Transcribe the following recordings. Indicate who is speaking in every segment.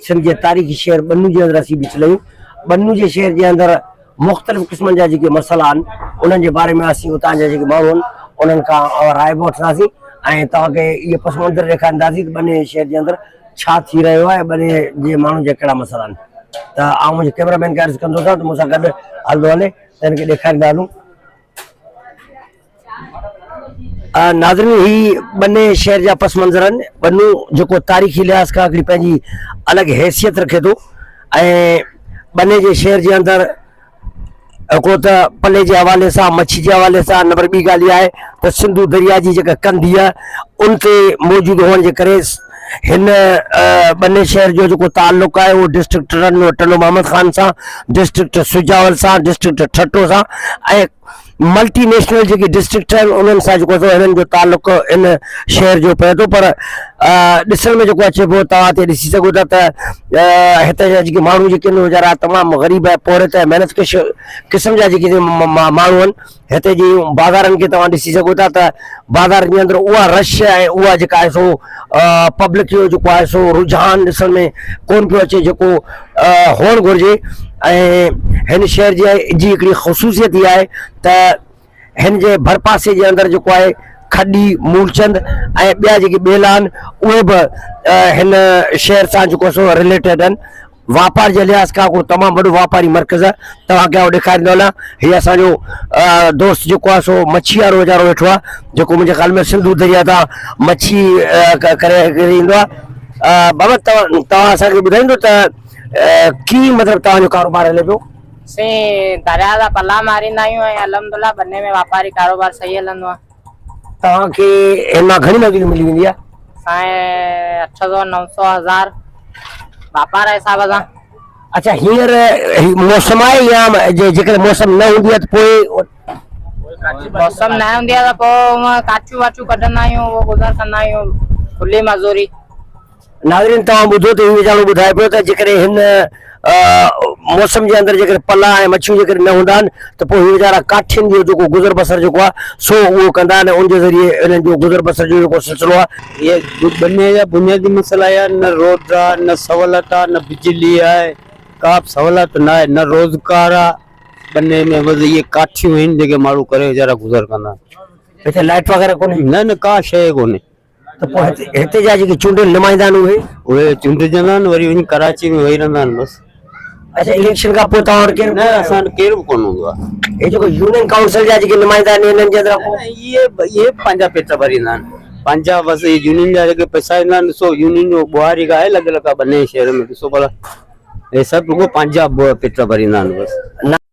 Speaker 1: सिंध जे तारीख़ी शहर बन्नू जे अंदर असीं बीच लयूं। बन्नू जे शहर जे अंदर मुख़्तलिफ़ क़िस्मनि जा जेके मसइला आहिनि उन्हनि जे बारे में असीं उतां जा जेके माण्हू आहिनि उन्हनि खां राय वठंदासीं ऐं तव्हांखे इहे पस मंज़र ॾेखारींदासीं त बन्ने शहर जे अंदर छा थी रहियो आहे, बन्ने जे माण्हुनि जा कहिड़ा मसइला आहिनि। त आउं मुंहिंजे कैमरामैन खे अर्ज़ु कंदोसां त मूंसां गॾु हलंदो हले त हिनखे ॾेखारींदा हलूं। नाज़रीन, ही बन्ने शहर जा पस मंज़र आहिनि। बन्नू जेको तारीख़ी लिहाज़ खां हिकिड़ी पंहिंजी अलॻि हैसियत रखे थो ऐं बन्ने जे शहर जे अंदर हिकिड़ो त पले जे हवाले सां, मच्छी जे हवाले सां, नंबर ॿी ॻाल्हि इहा आहे त सिंधु दरिया जी जेका कंदी आहे उन ते मौजूदु हुअण जे करे हिन बन्ने शहर जो जेको ताल्लुक़ आहे उहो डिस्ट्रिक्ट टनो मोहम्मद ख़ान सां, डिस्ट्रिक्ट सुजावल सां, डिस्ट्रिक्ट ठट्टो सां ऐं मल्टी नेशनल जेके डिस्ट्रिक्ट आहिनि उन्हनि सां जेको हिननि जो ताल्लुक़ इन शहर जो पए थो। पर ॾिसण में जेको अचे पियो, तव्हां हिते ॾिसी सघो था त हिते जा जेके माण्हू जेके आहिनि वीचारा तमामु ग़रीब ऐं पोरित ऐं महिनत क़िस्म जा जेके माण्हू आहिनि। हिते जी बाज़ारनि खे तव्हां ॾिसी सघो था त बाज़ार जे अंदरि उहा रश ऐं उहा जेका आहे सो पब्लिक जो जेको आहे सो रुझान ॾिसण में कोन पियो अचे जेको हुअणु घुरिजे। ऐं हिन शहर जी हिकिड़ी ख़ुसूसियत इहा आहे त हिन जे भरपासे जे अंदरि जेको आहे खॾी, मूलचंद ऐं ॿिया जेके ॿेला आहिनि उहे बि हिन शहर सां जेको सो रिलेटेड आहिनि। वापार जे लिहाज़ खां को तमामु वॾो वापारी मर्कज़ आहे। तव्हांखे आउं ॾेखारींदो हलां, हीअ असांजो दोस्त जेको आहे सो मच्छी वारो वीचारो वेठो आहे जेको मुंहिंजे ख़्याल में सिंधु दरिया तां मच्छी करे ईंदो आहे। बाबा तव्हां असांखे ॿुधाईंदो त कीअं मतिलबु तव्हांजो कारोबार हले पियो?
Speaker 2: से दरिया जा पल्ला मारींदा आहियूं ऐं अल्हम्दुलिल्लाह बन्ने में वापारी कारोबार सही हलंदो आहे।
Speaker 1: तव्हांखे हिन मां घणी मज़दूरी मिली वेंदी आहे?
Speaker 2: असांजे 800 900 1000 वापार हिसाब सां।
Speaker 1: अच्छा, हींअर मौसम आहे या जेकॾहिं मौसम न हूंदी आहे त पोइ?
Speaker 2: मौसम न हूंदी आहे त पोइ काचू वाचू कढंदा आहियूं, उहो गुज़र कंदा आहियूं, खुली मज़दूरी।
Speaker 1: नाज़रीन, तव्हां ॿुधो त हीउ वीचारो ॿुधाए पियो त जेकॾहिं हिन मौसम जे अंदरि जेकॾहिं पला ऐं मच्छियूं जेकॾहिं न हूंदा आहिनि त पोइ हीउ वीचारा काठियुनि जो जेको गुज़र बसर जेको आहे सो उहो कंदा आहिनि। उनजे ज़रिए इन्हनि जो गुज़र बसर जो जेको सिलसिलो आहे,
Speaker 3: ये बन्ने जा बुनियादी मसला आहे न रोड आहे, न सहूलियत आहे, न बिजली आहे, का बि सहूलियत न आहे, न रोज़गार आहे। बन्ने में बस ये काठियूं आहिनि जेके माण्हू करे वीचारा गुज़र कंदा आहिनि।
Speaker 1: हिते लाइट वग़ैरह कोन्हे?
Speaker 3: न का शइ कोन्हे।
Speaker 1: त पोइ हिते जा जेके चूंडियल नुमाइंदा आहिनि
Speaker 3: उहे चूंडजंदा आहिनि, वरी वञी कराची में वेही रहंदा आहिनि बसि।
Speaker 1: अच्छा, इलेक्शन खां पोइ तव्हां वटि
Speaker 3: न असां वटि केरु बि कोन हूंदो आहे।
Speaker 1: हे जेको यूनियन काउंसिल जा जेके नुमाइंदा आहिनि हिननि जे अंदरि
Speaker 3: इहे पंहिंजा पेट भरींदा आहिनि, पंहिंजा बसि यूनियन जा जेके पैसा ईंदा आहिनि। ॾिसो यूनियन जो ॿुहारी आहे लॻियल आहे बन्ने शहर में, ॾिसो भला हे सभु रुॻो पंहिंजा पेट भरींदा आहिनि बसि।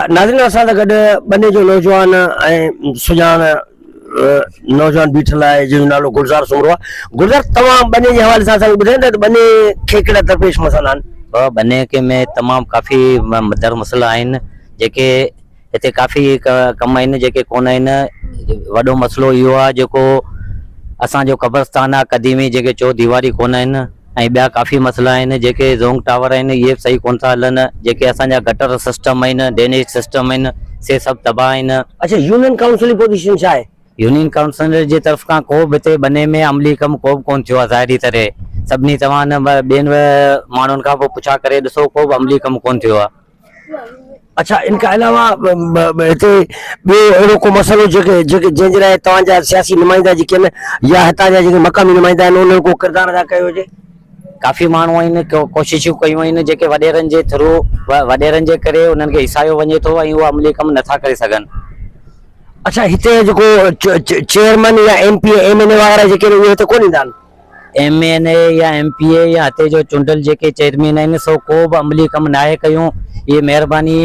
Speaker 1: नाज़रीन असां सां गॾु बने जो नौजवान ऐं सुञाण नौजवान बीठल आहे जंहिंजो नालो गुलज़ार सुमरो आहे। गुलज़ार, तव्हां बने जे हवाले सां असांखे ॿुधाईंदा त बने खे कहिड़ा दरपेश मसइला आहिनि?
Speaker 4: बने के में तमाम काफ़ी मदर मसला आहिनि जेके हिते काफ़ी कम आहिनि जेके कोन आहिनि। वॾो मसलो इहो आहे जेको असांजो कब्रस्तान आहे क़दीमी, जेके चो दीवारी कोन आहिनि, ऐं ॿिया काफ़ी मसला आहिनि जेके ज़ोंग टावर आहिनि इहे बि सही कोन था हलनि। जेके असांजा गटर सिस्टम आहिनि, ड्रेनेज सिस्टम आहिनि, से सभु तबाह आहिनि।
Speaker 1: अच्छा, यूनियन काउंसिल जी पोजीशन छा आहे?
Speaker 4: यूनियन काउंसिल जे तरफ़ खां को बि हिते बने में अमली कमु को बि कोन थियो आहे। ज़ाहिरी तरह सभिनी तव्हां ॿियनि माण्हुनि खां पोइ पुछा करे ॾिसो, को बि अमली कमु कोन थियो आहे।
Speaker 1: अच्छा, इनके अलावा हिते ॿियो अहिड़ो को मसइलो जेके जेके जंहिंजे लाइ तव्हांजा सियासी नुमाइंदा जेके आहिनि या हितां जा जेके मक़ामी नुमाइंदा आहिनि उन्हनि को किरदारु अदा कयो हुजे?
Speaker 4: काफ़ी माण्हू आहिनि कोशिशूं कयूं आहिनि जेके वॾेरनि जे थ्रू वॾेरनि जे करे उन्हनि खे हिसायो वञे थो ऐं उहे अमली कमु नथा करे सघनि।
Speaker 1: अच्छा, हिते जेको चेयरमैन या MP MNA वग़ैरह जेके उहे हिते कोन ईंदा आहिनि?
Speaker 4: MNA या MPA या हिते जो चूंडल जेके चेयरमैन आहिनि सो को बि अमली कमु नाहे कयूं। ये महिरबानी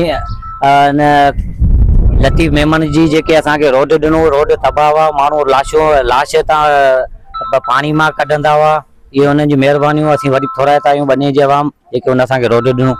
Speaker 4: लतीफ़ मेमन जी जेके असांखे रोड ॾिनो, रोड तबाह हुआ, माण्हू लाश तां पाणी मां कढंदा हुआ, ये उन्हनि जी महिरबानी असीं वरी थोराईंदा आहियूं बने जे अवाम जेके उन असांखे रोड ॾिनो।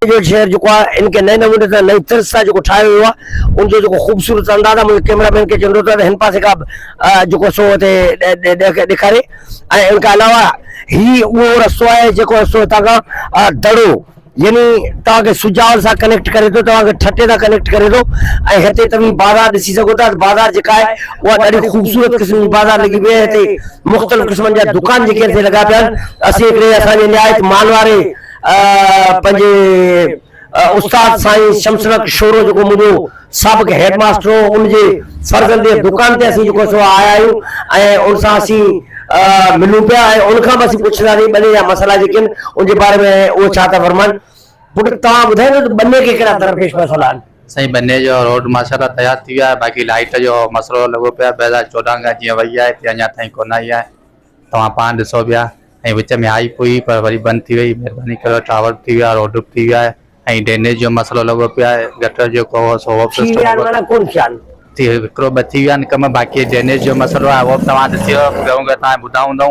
Speaker 1: जो शहर जो इनके नए नमूने से नई तरह सां जो ठाहियो वियो आहे उनजो जेको ख़ूबसूरत अंदाज़ आहे मुंहिंजे कैमरामैन खे चवंदो त हिन पासे खां जेको सो हिते ॾेखारे। ऐं इनके अलावा ही उहो रस्तो आहे जेको रस्तो हितां खां दड़ो यानी तव्हांखे सुजाल सां कनेक्ट करे थो, तव्हांखे ठटे सां कनेक्ट करे थो। ऐं हिते तव्हां बाज़ार ॾिसी सघो था। बाज़ार जेका आहे उहा ॾाढी ख़ूबसूरत क़िस्म जी बाज़ार लॻी पई आहे। हिते मुख़्तलिफ़ क़िस्मनि जा दुकान जेके हिते लॻा पिया आहिनि। असीं हिकिड़े असांजे निहायत मान वारे पंहिंजे उस्ताद साईं शमसनक शोरो जेको मुंहिंजो साबिक़ हेडमास्टर हो उनजे फर्ज़न जे दुकान ते असीं जेको सो आया आहियूं ऐं उन सां असीं मिलूं पिया ऐं उनखां बि असीं पुछंदासीं बने जा मसइला जेके आहिनि उनजे बारे में उहे छा था फरमाइनि। पुटु तव्हां ॿुधाईंदो त बने खे कहिड़ा दरपेश मसइला आहिनि?
Speaker 5: साईं बने जो रोड माशाल्लाह तयार थी वियो आहे। बाक़ी लाइट जो मसलो लॻो पियो आहे। 2014 खां जीअं वई आहे तीअं अञा ताईं कोन आई आहे। तव्हां पाण ॾिसो पिया ऐं विच में आई हुई पर वरी बंदि थी वई। महिरबानी करे टावर थी वियो आहे, रोड बि थी वियो आहे ऐं ड्रेनेज जो मसलो लॻो पियो आहे। गटर जेको हो सो हिकिड़ो ॿ थी विया आहिनि कम। बाक़ी ड्रेनेज जो मसलो आहे उहो बि तव्हां ॾिसियो तव्हां ॿुधा हूंदव।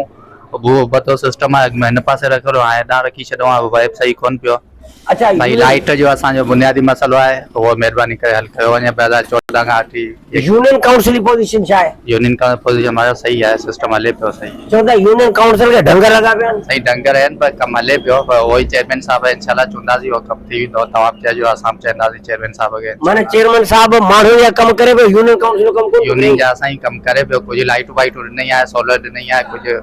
Speaker 5: उहो बतो सिस्टम आहे हिन पासे रखियो हाणे हेॾां रखी छॾियो आहे, वाइब सही कोन पियो।
Speaker 1: अच्छा,
Speaker 5: भाई लाइट जो असांजो बुनियादी मसलो आहे उहो महिरबानी करे हल कयो वञे। 2014 खां वठी
Speaker 1: यूनियन काउंसिल जी पोजीशन छा आहे?
Speaker 5: यूनियन का पोजीशन हमारा सही है, सिस्टम हले पियो सही।
Speaker 1: चवंदा यूनियन काउंसिल खे ढंग लॻा पिया आहिनि?
Speaker 5: सही ढंग आहिनि पर कमु हले पियो। पर उहो ई चेयरमैन साहब इंशाल्लाह चवंदासीं उहो कमु थी वेंदो। तव्हां बि चइजो असां बि चवंदासीं चेयरमैन साहब खे।
Speaker 1: माना चेयरमैन साहब माण्हू जा कमु करे पियो, यूनियन काउंसिल जो कमु कोन?
Speaker 5: यूनियन जा असां ई कमु करे पियो। कुझु लाइटूं वाइटूं ॾिनई आहे, सोलर ॾिनई आहे, कुझु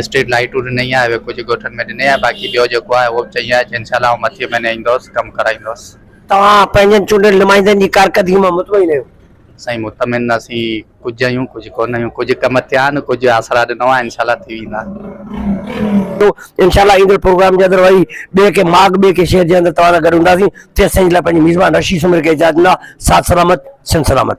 Speaker 5: स्ट्रीट लाइटूं ॾिनई आहे, कुझु ॻोठनि में ॾिनई आहे। बाक़ी ॿियो जेको आहे उहो बि चई आहे इंशाल्लाह मथे महीने ईंदुसि कमु कराईंदुसि। तव्हां
Speaker 1: पंहिंजनि चूंडियल नुमाइंदनि जी कारकर्दगी मां मुतमइन आहियो?
Speaker 5: साईं मुतमिन असीं कुझु आहियूं कुझु कोन आहियूं। कुझु कम थिया आहिनि, कुझु आसरा ॾिनो आहे, इंशाल्लाह थी वेंदा।
Speaker 1: तो इंशाल्लाह ईंदड़ प्रोग्राम जे अंदरि वरी ॿिए के माग ॿिए के शहर जे अंदरि तव्हां सां गॾु हूंदासीं। तेसिताईं जे लाइ पंहिंजी मिज़मान रशीद सुमिर खे इजाज़त ॾींदा। साथ सलामत, सिंध सलामत।